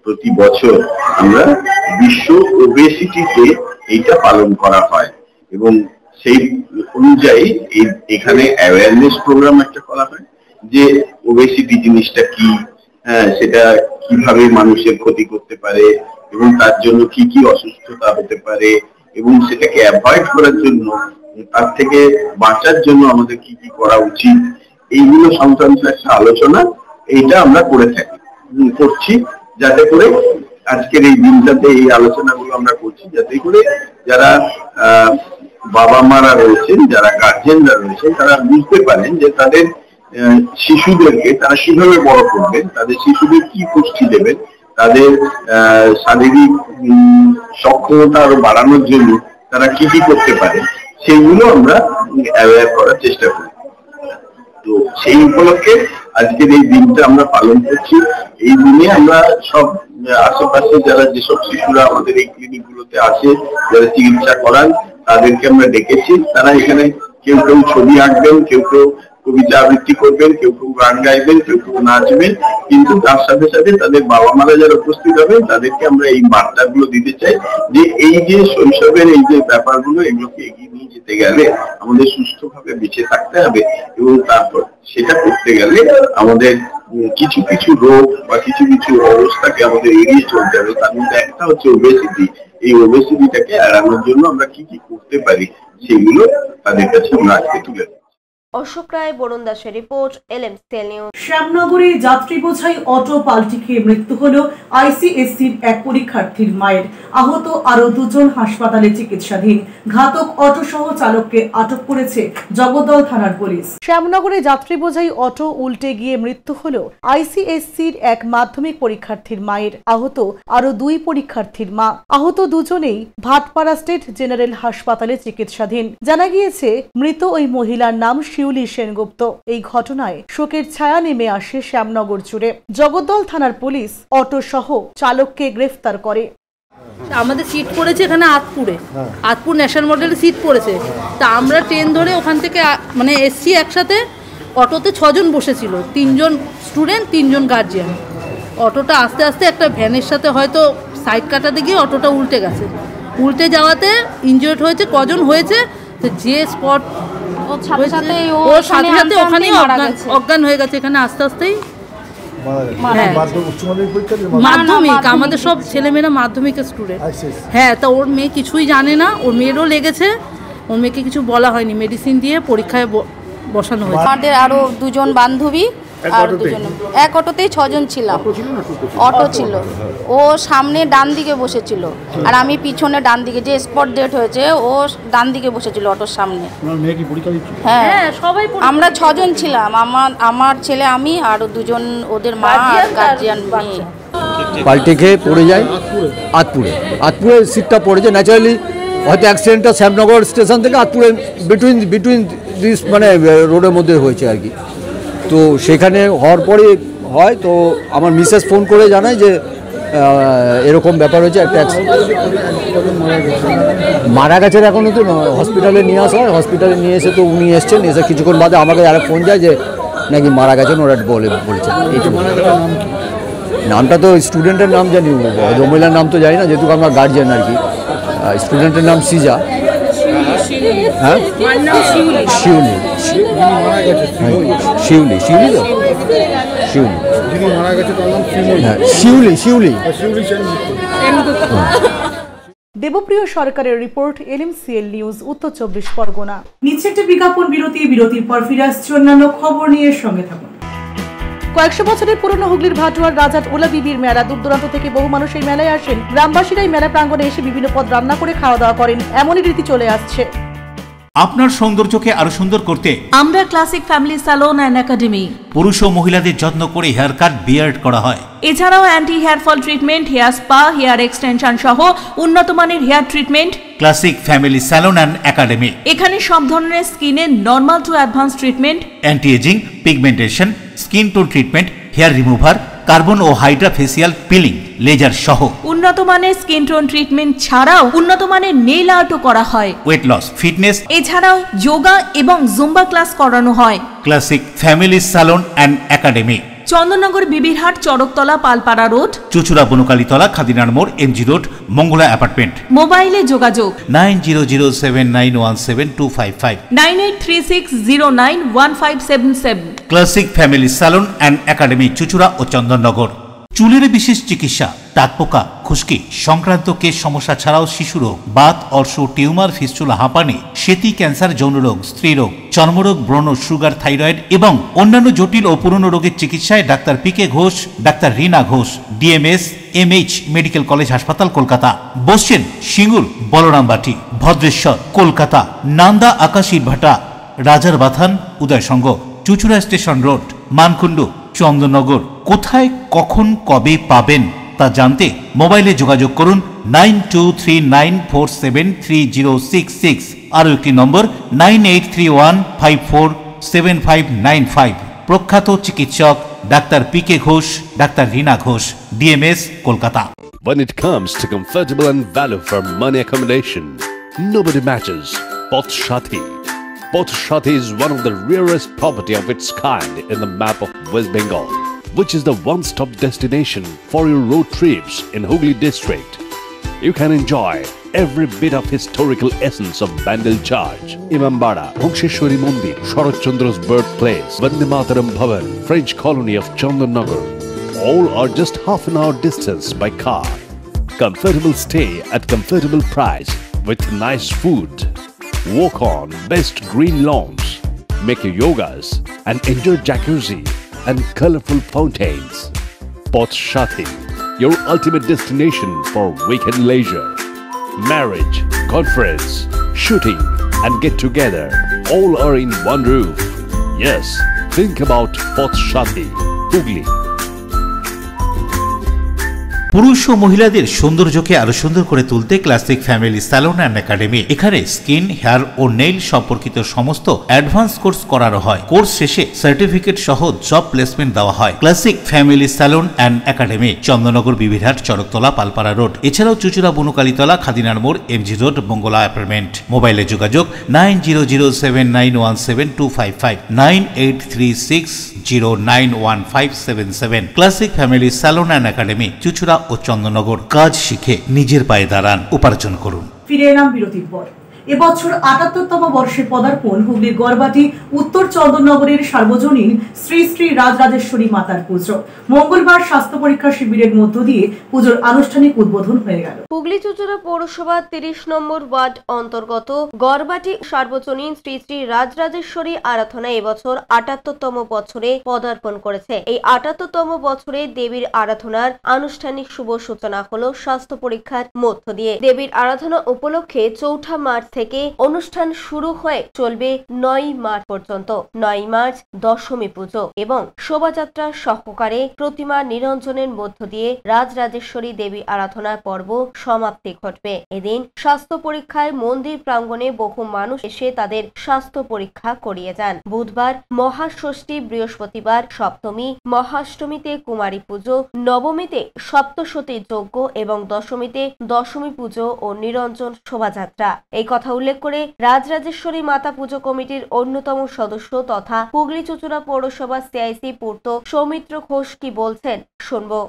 প্রতি বছর আমরা বিশ্ব ওবেসিটি ডে এইটা পালন করা হয় এবং সেই অনুযায়ী এখানে অ্যাওয়ারনেস প্রোগ্রাম একটা করা হয় যে ওবেসিটি জিনিসটা কি, সেটা কিভাবে মানুষের ক্ষতি করতে পারে এবং তার জন্য কি কি অসুস্থতা হতে পারে এবং সেটাকে অ্যাভয়েড করার জন্য, তার থেকে বাঁচার জন্য আমাদের কি কি করা উচিত, এইগুলো সংক্রান্ত একটা আলোচনা এইটা আমরা করছি, যাতে করে আজকের এই দিনটাতে এই আলোচনাগুলো আমরা করছি, যাতে করে যারা বাবা মারা রয়েছেন, যারা গার্জেনরা রয়েছেন, তারা বুঝতে পারেন যে তাদের শিশুদেরকে তারা কিভাবে বড় করবেন, তাদের শিশুদের কি পুষ্টি দেবেন, তাদের শারীরিক সক্ষমতা আরো বাড়ানোর জন্য তারা কি কি করতে পারে, সেইগুলো আমরা অ্যাওয়্যার করার চেষ্টা করি। তো সেই উপলক্ষে আজকের এই দিনটা আমরা পালন করছি। এই দিনে আমরা সব আশেপাশে যারা যেসব শিশুরা আমাদের এই ক্লিনিক গুলোতে আসে, যারা চিকিৎসা করান, তাদেরকে আমরা ডেকেছি। তারা এখানে কেউ কেউ ছবি আঁকবেন, কেউ কেউ কবিতা আবৃত্তি করবেন, কেউ কেউ গান গাইবেন, কেউ কেউ নাচবেন, কিন্তু তার সাথে সাথে তাদের বাবা মারা যারা উপস্থিত হবেন তাদেরকে আমরা এই বার্তাগুলো দিতে চাই যে এই যে শৈশবের এই যে ব্যাপারগুলো, এগুলোকে এগিয়ে নিয়ে যেতে গেলে আমাদের সুস্থভাবে বেঁচে থাকতে হবে, এবং তারপর সেটা করতে গেলে আমাদের কিছু কিছু রোগ বা কিছু কিছু অবস্থাকে আমাদের এড়িয়ে চলতে হবে। তার মধ্যে একটা হচ্ছে ওবেসিটি। এই ওবেসিটিটাকে এড়ানোর জন্য আমরা কি কি করতে পারি সেগুলো তাদের কাছে আমরা আজকে তুলে ধরছি। অশোক রায়, বরুণ দাসের রিপোর্ট, LM নিউজ। শ্যামনগরে যাত্রী বোঝাই অটো পাল্টি খেয়ে মৃত্যু হলো ICSCর এক পরীক্ষার্থীর মায়ের। আহত আরো দুজন হাসপাতালে চিকিৎসাধীন। ঘাতক অটো সহ চালককে আটক করেছে জগদ্দল থানার পুলিশ। শ্যামনগরে যাত্রী বোঝাই অটো উল্টে গিয়ে মৃত্যু হলো ICSCর এক মাধ্যমিক পরীক্ষার্থীর মায়ের। আহত আরো দুই পরীক্ষার্থীর মা। আহত দুজনেই ভাটপাড়া স্টেট জেনারেল হাসপাতালে চিকিৎসাধীন। জানা গিয়েছে মৃত ওই মহিলার নাম শিউলি সেনগুপ্ত। এই ঘটনায় শোকের ছায়া নেমে আসে শ্যামনগর জুড়ে। জগদ্দল থানার পুলিশ অটো সহ চালককে গ্রেফতার করে। আমাদের সিট পড়েছে এখানে আতপুর ন্যাশনাল মডেলের সিট পড়েছে। তা আমরা ট্রেন ধরে ওখান থেকে মানে এসছি একসাথে। অটোতে 6 জন বসেছিল, 3 জন স্টুডেন্ট, 3 জন গার্জিয়ান। অটোটা আস্তে আস্তে একটা ভ্যানের সাথে হয়তো সাইড কাটাতে গিয়ে অটোটা উল্টে গেছে। উল্টে যাওয়াতে ইনজিওর্ড হয়েছে। কজন হয়েছে, তো যে স্পট ওর সাথে সাথে ওখানেই অজ্ঞান হয়ে গেছে। এখানে আস্তে আস্তেই মাধ্যমিক, আমাদের সব ছেলেমেয়েরা মাধ্যমিকের স্টুডেন্ট। হ্যাঁ, তা ওর মেয়ে কিছুই জানে না, ওর মেয়েরও লেগেছে। ওর মেয়েকে কিছু বলা হয়নি, মেডিসিন দিয়ে পরীক্ষায় বসানো হয়েছে। আমাদের আরো দুজন বান্ধবী আর দুজন, এক অটোতেই 6 জন ছিলাম। অটো ছিল, ও সামনে ডান দিকে বসেছিল আর আমি পিছনে ডান দিকে, যে স্পট ডেট হয়েছে ও ডান দিকে বসেছিল অটোর সামনে। হ্যাঁ, সবাই আমরা 6 জন ছিলাম, আমার ছেলে, আমি আর দুজন ওদের মা আর গার্জিয়ান মেয়ে। পাল্টে খেয়ে পড়ে যায় আতপুরে সিটটা পড়েছে। ন্যাচারালি হয়তো অ্যাক্সিডেন্টটা শ্যামনগর স্টেশন থেকে আতপুরে বিটুইন দিস মানে রোডের মধ্যে হয়েছে আর কি। তো সেখানে হওয়ার পরে হয়, তো আমার মিসেস ফোন করে জানায় যে এরকম ব্যাপার হয়েছে, একটা মারা গেছেন। এখনও তো হসপিটালে নিয়ে আসা হয়, হসপিটালে নিয়ে এসে তো উনি এসছেন, এসে কিছুক্ষণ বাদে আমাকে আরে ফোন যায় যে নাকি মারা গেছেন, ওরা বলেছেন। নামটা তো স্টুডেন্টের নাম জানি, মহিলার নাম তো জানি না, যেহেতু আমার গার্জিয়ান আর কি। স্টুডেন্টের নাম সিজা। হ্যাঁ, শিউলি দেবপ্রিয় সরকারের রিপোর্ট, LMCL নিউজ, উত্তর 24 পরগনা। নিচে একটি বিজ্ঞাপন বিরতির পর ফিরে আসছে অন্যান্য খবর নিয়ে, সঙ্গে থাকুন। কয়েকশো বছরের পুরনো হুগলির ভাটুয়ার রাজাট ওলা বিবির মেলা। দূর দূরান্ত থেকে বহু মানুষ এই মেলায় আসেন। গ্রামবাসীরা এই মেলা প্রাঙ্গণে এসে বিভিন্ন পদ রান্না করে খাওয়া দাওয়া করেন। এমনই রীতি চলে আসছে। আপনার সৌন্দর্যকে আরো সুন্দর করতে আমরা classic family salon and academy. পুরুষ ও মহিলাদের যত্ন করে হেয়ার কাট, বিয়ার্ড করা হয়। এছাড়াও anti hair fall treatment, hair spa, hair extension সহ উন্নত মানের hair treatment. Classic family salon and academy. এখানে সব ধরনের স্কিনের normal to advance treatment, anti aging, pigmentation, skin tone treatment, hair remover, carbon ও হাইড্রা ফেসিয়াল পিলিং, লেজার সহ উন্নত মানের স্কিন টোন ট্রিটমেন্ট ছাড়াও উন্নত মানের নেইল আর্টও করা হয়। ওয়েট লস, ফিটনেস, এছাড়াও যোগা এবং জুম্বা ক্লাস করানো হয়। Classic family salon and academy, Chandannagar, Bibirhat, Charaktala, Palpara road, Chuchura, Bonkalitala, খাদিনার মোড়, MG রোড, মঙ্গলা অ্যাপার্টমেন্ট। মোবাইলে যোগাযোগ 9007917255, 9836091577। Classic family salon and academy, Chuchura ও চন্দননগর। চুলের বিশেষ চিকিৎসা, টাকপোকা, খুশকি সংক্রান্ত কেশ সমস্যা ছাড়াও শিশুরোগ, বাত, অর্শ, টিউমার, ফিস্টুলা, হাঁপানি, সেতি, ক্যান্সার, যৌনরোগ, স্ত্রীরোগ, চর্মরোগ, ব্রণ, সুগার, থাইরয়েড এবং অন্যান্য জটিল ও পুরনো রোগের চিকিৎসায় doctor PK Ghosh, doctor Rina Ghosh, DMS MH medical college হাসপাতাল, কলকাতা। বসছেন সিঙ্গুর, বলরামবাটি, ভদ্রেশ্বর, কলকাতা, নান্দা, আকাশ ইটভাটা, রাজার বাথান, উদয়সঙ্গ, চুচুড়া স্টেশন রোড, মানকুণ্ডু, চন্দননগর। কোথায়, কখন, কবে পাবেন তা জানতে মোবাইলে যোগাযোগ করুন 9239473066। আরও একটি নম্বর 9831547595। প্রখ্যাত চিকিৎসক doctor PK Ghosh, doctor Rina Ghosh, DMS, Kolkata. When it comes to comfortable and value for money accommodation, nobody matches Poth Shati. Poth Shati is one of the rarest property of its kind in the map of West Bengal, which is the one-stop destination for your road trips in Hooghly district. You can enjoy every bit of historical essence of Bandel Church, Imambara, Bhongsheshwari Mandir, Sharat Chandra's birthplace, Vande Mataram Bhavan, French colony of Chandannagar. All are just half an hour distance by car. Comfortable stay at comfortable price with nice food. Walk on best green lawns, make your yogas and enjoy jacuzzi and colorful fountains. Poth Shati, your ultimate destination for weekend leisure. Marriage, conference, shooting and get together all are in one roof. Yes, think about Poth Shati, Hooghly. পুরুষ ও মহিলাদের সৌন্দর্যকে আরো সুন্দর করে তুলতে classic family salon and academy. এখানে skin, hair ও nail সম্পর্কিত সমস্ত অ্যাডভান্স কোর্স করানো হয়। কোর্স শেষে সার্টিফিকেট সহ জব প্লেসমেন্ট দেওয়া হয়। Classic family salon and academy, Chandannagar, Bibirhat, Charaktala, Palpara road. এছাড়াও চুচুড়া, বনুকালীতলা, খাদিনার মোড়, এমজি রোড, বঙ্গলা অ্যাপার্টমেন্ট। মোবাইলে যোগাযোগ 9007917255, 9836091577। Classic family salon and academy, Chuchura ও চন্দননগর। কাজ শিখে নিজের পায়ে দাঁড়ান, উপার্জন করুন। ফিরে এলাম বিরতির পর। এবছর ৭৮তম বর্ষে পদার্পণ হুগলির গড়বাটি উত্তর চন্দননগরের সার্বজনীন শ্রী শ্রী রাজরাজেশ্বরী মাতার পুজো। মঙ্গলবার স্বাস্থ্য পরীক্ষা শিবিরের মধ্য দিয়ে পুজোর আনুষ্ঠানিক উদ্বোধন হয়ে গেল। হুগলি চুচুড়া পৌরসভা ৩০ নম্বর ওয়ার্ড অন্তর্গত গড়বাটি সার্বজনীন শ্রী শ্রী রাজরাজেশ্বরী আরাধনা এবছর ৭৮তম বছরে পদার্পণ করেছে। এই ৭৮তম বছরে দেবীর আরাধনার আনুষ্ঠানিক শুভ সূচনা হলো স্বাস্থ্য পরীক্ষার মধ্য দিয়ে। দেবীর আরাধনা উপলক্ষে ৪ঠা মার্চ থেকে অনুষ্ঠান শুরু হয়ে চলবে ৯ মার্চ পর্যন্ত। ৯ মার্চ দশমী পুজো এবং শোভাযাত্রা সহকারে প্রতিমা নিরঞ্জনের মধ্য দিয়ে রাজরাজেশ্বরী দেবী আরাধনার পর্ব সমাপ্তি ঘটবে। এদিন স্বাস্থ্য পরীক্ষায় মন্দির প্রাঙ্গণে বহু মানুষ এসে তাদের স্বাস্থ্য পরীক্ষা করিয়ে যান। বুধবার মহাষষ্ঠী, বৃহস্পতিবার সপ্তমী, মহাষ্টমীতে কুমারী পুজো, নবমীতে সপ্তশতী যজ্ঞ এবং দশমীতে দশমী পুজো ও নিরঞ্জন শোভাযাত্রা। এই কথা উল্লেখ করে রাজরাজেশ্বরী মাতা পুজো কমিটির অন্যতম সদস্য তথা হুগলি চুচুড়া পৌরসভা সিআইসি পূর্ত সৌমিত্র ঘোষ কি বলছেন শুনবো।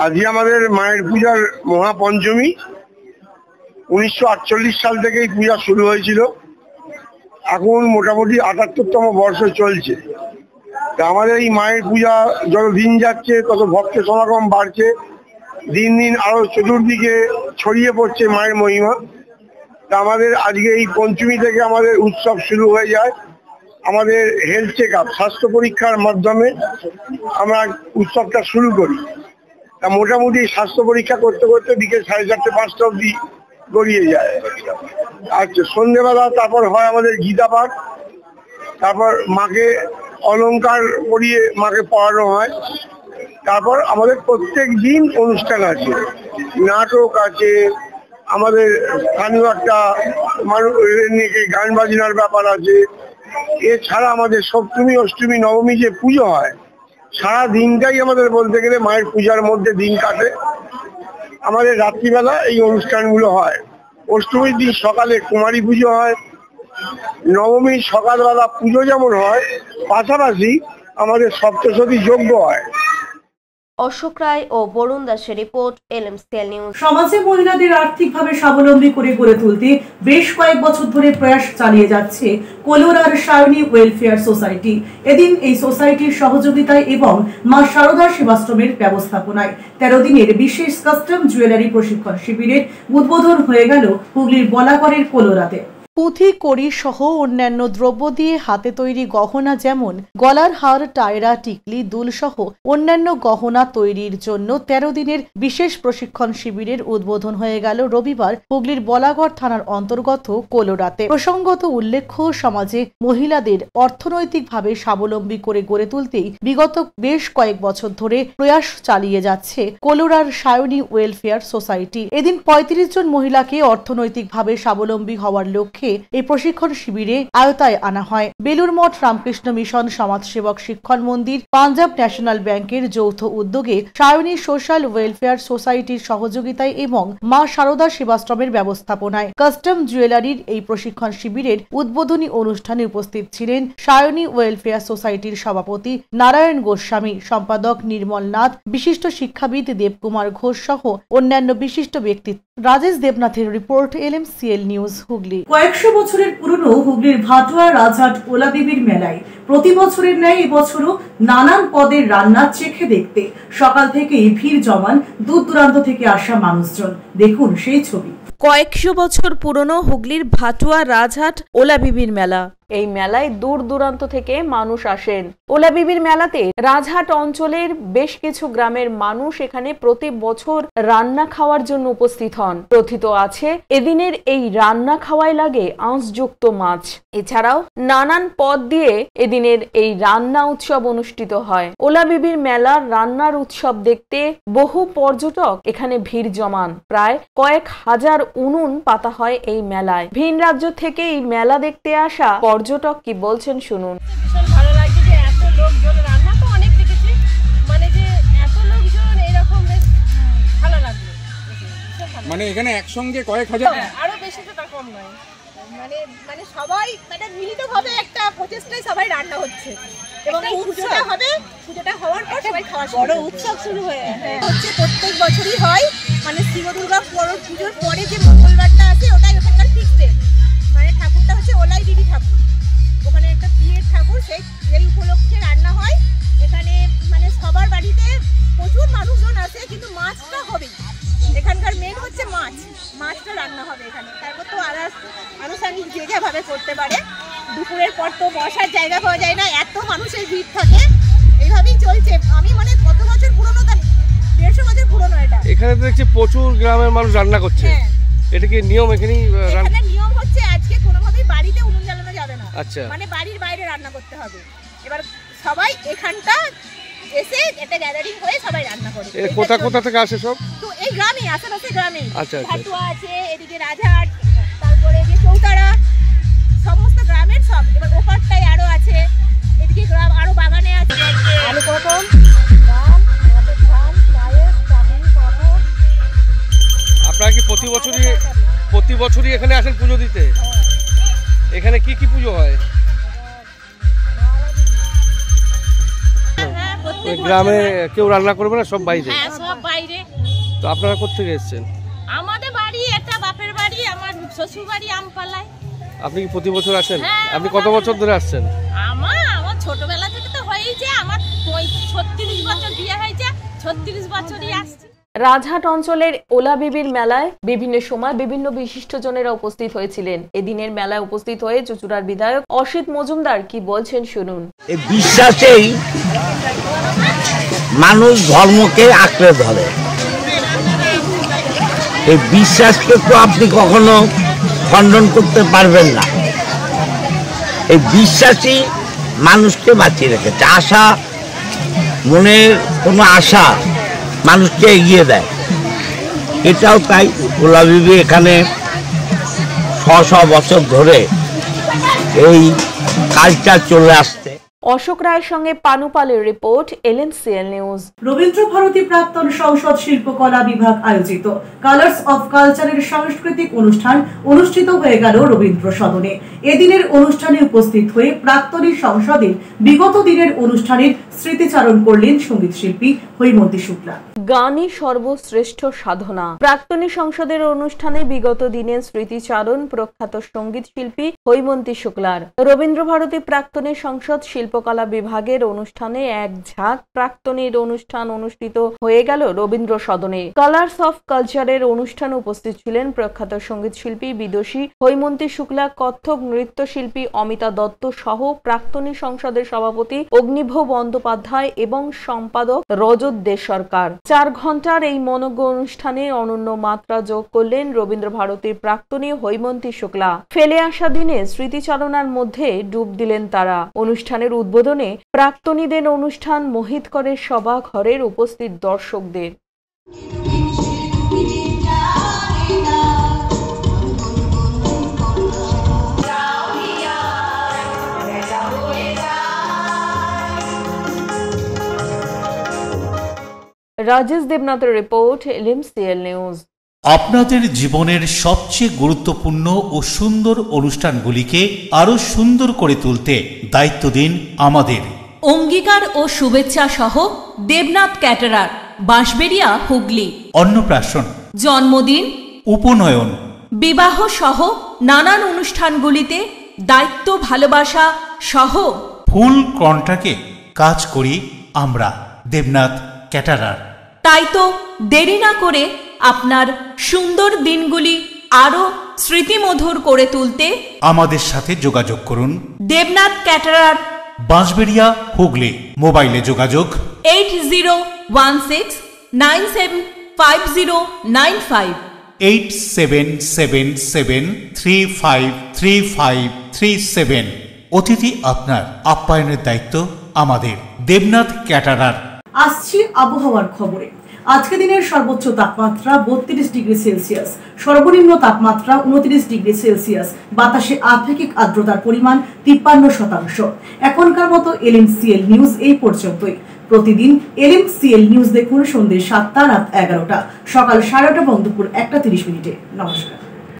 আজকে আমাদের মায়ের পূজার মহাপঞ্চমী। 1948 সাল থেকে এই পূজা শুরু হয়েছিল। এখন মোটামুটি ৭৮তম বর্ষ চলছে। তা আমাদের এই মায়ের পূজা যত দিন যাচ্ছে তত ভক্ত সমাগম বাড়ছে। দিন দিন আরো চতুর্দিকে ছড়িয়ে পড়ছে মায়ের মহিমা। তা আমাদের আজকে এই পঞ্চমী থেকে আমাদের উৎসব শুরু হয়ে যায়। আমাদের হেলথ চেক আপ, স্বাস্থ্য পরীক্ষার মাধ্যমে আমরা উৎসবটা শুরু করি। তা মোটামুটি স্বাস্থ্য পরীক্ষা করতে করতে বিকেল 4:30 5টা অবধি গড়িয়ে যায়। আচ্ছা, সন্ধ্যেবেলা তারপর হয় আমাদের গীতা পাঠ, তারপর মাকে অলংকার পরিয়ে মাকে পড়ানো হয়। তারপর আমাদের প্রত্যেক দিন অনুষ্ঠান আছে, নাটক আছে, আমাদের স্থানীয় একটা মানুষ গান বাজনার ব্যাপার আছে। এছাড়া আমাদের সপ্তমী, অষ্টমী, নবমী যে পুজো হয়, সারা দিনটাই আমাদের বলতে গেলে মায়ের পূজার মধ্যে দিন কাটে। আমাদের রাত্রিবেলা এই অনুষ্ঠানগুলো হয়। অষ্টমীর দিন সকালে কুমারী পুজো হয়, নবমীর সকালবেলা পুজো যেমন হয়, পাশাপাশি আমাদের সপ্তশতী যজ্ঞ হয়। অশোক রায় ও বরুণ দাসের রিপোর্ট LMCL নিউজ। সমাজে মহিলাদের আর্থিকভাবে স্বাবলম্বী করে গড়ে তুলতে বেশ কয়েক বছর ধরে প্রয়াস চালিয়ে যাচ্ছে কলোরার সায়নী ওয়েলফেয়ার সোসাইটি। এদিন এই সোসাইটির সহযোগিতায় এবং মা শারদা সেবাশ্রমের ব্যবস্থাপনায় 13 দিনের বিশেষ কাস্টম জুয়েলারি প্রশিক্ষণ শিবিরের উদ্বোধন হয়ে গেল হুগলির বলাগড়ের কলোরাতে। পুঁথি কড়ি সহ অন্যান্য দ্রব্য দিয়ে হাতে তৈরি গহনা যেমন গলার হার, টায়রা, টিকলি, দুল সহ অন্যান্য গহনা তৈরির জন্য 13 দিনের বিশেষ প্রশিক্ষণ শিবিরের উদ্বোধন হয়ে গেল রবিবার হুগলির বলাগড় থানার অন্তর্গত কলোরাতে। প্রসঙ্গত উল্লেখ্য, সমাজে মহিলাদের অর্থনৈতিকভাবে স্বাবলম্বী করে গড়ে তুলতেই বিগত বেশ কয়েক বছর ধরে প্রয়াস চালিয়ে যাচ্ছে কলোরার সায়নী ওয়েলফেয়ার সোসাইটি। এদিন 35 জন মহিলাকে অর্থনৈতিকভাবে স্বাবলম্বী হওয়ার লক্ষ্যে এই প্রশিক্ষণ শিবিরে আয়তায় আনা হয়। বেলুর মঠ রামকৃষ্ণ মিশন, সমাজসেবক শিক্ষণ মন্দির, পাঞ্জাব ন্যাশনাল ব্যাংকের যৌথ উদ্যোগে সায়নী সোশ্যাল ওয়েলফেয়ার সোসাইটির সহযোগিতায় এবং মা শারদা সেবাশ্রমের ব্যবস্থাপনায় কাস্টম জুয়েলারির এই প্রশিক্ষণ শিবিরের উদ্বোধনী অনুষ্ঠানে উপস্থিত ছিলেন সায়নী ওয়েলফেয়ার সোসাইটির সভাপতি নারায়ণ গোস্বামী, সম্পাদক নির্মল নাথ, বিশিষ্ট শিক্ষাবিদ দেবকুমার ঘোষ সহ অন্যান্য বিশিষ্ট ব্যক্তিত্ব। রাজেশ দেবনাথের রিপোর্ট, LMCL নিউজ, হুগলি। কয়েকশো বছরের পুরনো হুগলির ভাটুয়া রাজহাট ওলাবিবির মেলায় প্রতি বছরের ন্যায় এবছরও নানান পদের রান্না চেখে দেখতে সকাল থেকেই ভিড় জমান দূর দূরান্ত থেকে আসা মানুষজন। দেখুন সেই ছবি। কয়েকশো বছর পুরনো হুগলির ভাটুয়া রাজহাট ওলাবিবির মেলা। এই মেলায় দূর দূরান্ত থেকে মানুষ আসেন। ওলাবিবির মেলাতে রাজহাট অঞ্চলের বেশ কিছু গ্রামের মানুষ এখানে প্রতি বছর রান্না খাওয়ার জন্য উপস্থিত হন। প্রথিত আছে এদিনের এই রান্না খাওয়ায় লাগে আঁশযুক্ত মাছ। এছাড়াও নানান পদ দিয়ে এদিনের এই রান্না উৎসব অনুষ্ঠিত হয়। ওলাবিবির মেলার রান্নার উৎসব দেখতে বহু পর্যটক এখানে ভিড় জমান। প্রায় কয়েক হাজার উনুন পাতা হয় এই মেলায়। ভিন রাজ্য থেকে এই মেলা দেখতে আসা পর্যটক কি বলছেন শুনুন। ভীষণ ভালো লাগছে যে এত লোকজন, রান্না তো অনেক দেখেছি, মানে যে এত লোকজন এরকম বেশ ভালো লাগলো। মানে এখানে একসঙ্গে কয়েক হাজার, আরো বেশি তো তা কম নয়, মানে সবাই মানে মিলিতভাবে একটা প্রচেষ্টায় সবাই রান্না হচ্ছে এবং এই পুজোটা হবে, পুজোটা হওয়ার পর সবাই খাওয়া বড় উৎসব শুরু হচ্ছে। প্রত্যেক বছরই হয়, মানে শিব দুর্গা পুজোর পরে যে মঙ্গলবারটা আছে ওটাই ওখানকার ফিক্সড। মানে ঠাকুরটা হচ্ছে ওলাই দিদি ঠাকুর, ওখানে একটা পিয়ের ঠাকুর, সেই উপলক্ষে রান্না হয় এখানে। মানে সবার বাড়িতে প্রচুর মানুষজন আসে, কিন্তু মাছটা হবেই এখানকার মেন হচ্ছে মাছটা রান্না হবে এখানে। তারপর তো আনুষঙ্গিক জায়গাভাবে করতে পারে। দুপুরের পর তো বসার জায়গা পাওয়া যায় না, এত মানুষের ভিড় থাকে। এইভাবেই চলছে। আমি মানে কত বছর পুরনো, 150 বছর পুরনো এটা। এখানে তো দেখছি প্রচুর গ্রামের মানুষ রান্না করছে। এটা কি নিয়ম? এখানেই নিয়ম হচ্ছে আজকে কোনোভাবেই বাড়িতে উনুন জ্বালানো যাবে না। আচ্ছা, মানে বাড়ির বাইরে রান্না করতে হবে। এবার সবাই এখানটা এসে একটা গ্যাদারিং হয়ে সবাই রান্না করে। কোথা থেকে আসে সব? তো এই গ্রামে, আশেপাশে গ্রামে। আচ্ছা, ভাটুয়া আছে, এদিকে রাজহাট, তারপরে যে চৌতারা, সমস্ত গ্রামের সব। এবার ওপারটাই আরো আছে, এদিকে গ্রাম আরো বাগানে আছে। আলু পটল, ডাল, মাছের ঝাল, পায়েস, চাটনি, পাঁপড়। আপনারা কি প্রতি বছরই এখানে আসেন পুজো দিতে? এখানে কি কি পুজো হয়? গ্রামে কেউ রান্না করবে না, সব বাইরে? হ্যাঁ, সব বাইরে। তো আপনারা কোথেকে এসেছেন? আমাদের বাড়ি এটা বাপের বাড়ি, আমার শ্বশুর বাড়ি আমপালায়। আপনি কি প্রতি বছর আসেন? আপনি কত বছর ধরে আসছেন? আমার ছোটবেলা থেকে তো হয়েছে, আমার 36 বছর বিয়ে হয়েছে, 36 বছরই আসছি। রাজহাট অঞ্চলের ওলাবিবির মেলায় বিভিন্ন সময় বিভিন্ন বিশিষ্টজনেরা উপস্থিত হয়েছিলেন। এদিনের মেলায় উপস্থিত হয়ে চুঁচুড়ার বিধায়ক অসিত মজুমদার কি বলছেন শুনুন। এই বিশ্বাসেই মানুষ ধর্মকে আঁকড়ে ধরে। এই বিশ্বাসকে তো আপনি কখনো খণ্ডন করতে পারবেন না। এই বিশ্বাসই মানুষকে বাঁচিয়ে রেখেছে। আশা, মনের কোনো আশা মানুষকে এগিয়ে দেয়। এটাও তাই। ওলাবিবি এখানে 600 বছর ধরে এই কালচার চলে আসছে। অশোক রায়ের সঙ্গে পানুপালের report, LNCL news. Rabindra Bharati প্রাক্তন সংসদ শিল্পকলা বিভাগ আয়োজিত কালার্স অফ কালচারের সাংস্কৃতিক অনুষ্ঠান অনুষ্ঠিত হয়ে গেল রবীন্দ্র সদনে। এদিনের অনুষ্ঠানে উপস্থিত হয়ে প্রাক্তনী সংসদের বিগত দিনের অনুষ্ঠানের স্মৃতিচারণ করলেন সঙ্গীত শিল্পী হৈমন্তী শুক্লা। গানই সর্বশ্রেষ্ঠ সাধনা। প্রাক্তনী সংসদের অনুষ্ঠানে বিগত দিনের স্মৃতিচারণ প্রখ্যাত সঙ্গীত শিল্পী হৈমন্তী শুক্লার। রবীন্দ্র ভারতী প্রাক্তনী সংসদ শিল্পকলা বিভাগের অনুষ্ঠানে এক ঝাঁক প্রাক্তনীর অনুষ্ঠান অনুষ্ঠিত হয়ে গেল রবীন্দ্র সদনে। কালার্স অফ কালচারের অনুষ্ঠানে উপস্থিত ছিলেন প্রখ্যাত সঙ্গীত শিল্পী বিদুষী হৈমন্তী শুক্লা, কত্থক নৃত্যশিল্পী অমিতা দত্ত সহ প্রাক্তনী সংসদের সভাপতি অগ্নিভ বন্দ্যোপাধ্যায় এবং সম্পাদক রজত দে সরকার। 4 ঘন্টার এই মনোজ্ঞ অনুষ্ঠানে অনন্য মাত্রা যোগ করলেন রবীন্দ্র ভারতীর প্রাক্তনী হৈমন্তী শুক্লা। ফেলে আসা দিনে স্মৃতিচারণার মধ্যে ডুব দিলেন তারা। অনুষ্ঠানের উদ্বোধনে প্রাক্তনীদের অনুষ্ঠান মোহিত করে সভা ঘরের উপস্থিত দর্শকদের। রাজেশ দেবনাথের রিপোর্ট, LNCL নিউজ। আপনাদের জীবনের সবচেয়ে গুরুত্বপূর্ণ ও সুন্দর অনুষ্ঠানগুলিকে আরো সুন্দর করে তুলতে দায়িত্ব দিন আমাদের। অঙ্গীকার ও শুভেচ্ছা সহ দেবনাথ ক্যাটারার, বাঁশবেড়িয়া, হুগলি। অন্নপ্রাশন, জন্মদিন, উপনয়ন, বিবাহ সহ নানান অনুষ্ঠানগুলিতে দায়িত্ব, ভালোবাসা সহ ফুল কন্ট্রাক্টে কাজ করি আমরা, দেবনাথ ক্যাটারার। তাই তো দেরি না করে আপনার সুন্দর দিনগুলি আরো স্মৃতিমধুর করে তুলতে আমাদের সাথে যোগাযোগ করুন। দেবনাথ ক্যাটারার, বাঁশবেড়িয়া, হুগলি। মোবাইলে যোগাযোগ 8016975095 8777353537। অতিথি আপনার, আপ্যায়নের দায়িত্ব আমাদের, দেবনাথ ক্যাটারার। আসছি আবহাওয়ার খবরে। আজকে দিনের সর্বোচ্চ তাপমাত্রা 32 ডিগ্রি সেলসিয়াস, সর্বনিম্ন তাপমাত্রা 29 ডিগ্রি সেলসিয়াস। বাতাসে আপেক্ষিক আর্দ্রতার পরিমাণ 53%। এখনকার মতো LNCL নিউজ এই পর্যন্তই। প্রতিদিন LNCL নিউজ দেখুন সন্ধ্যে 7টা, রাত 11টা, সকাল 11:30 এবং দুপুর 1:30। নমস্কার।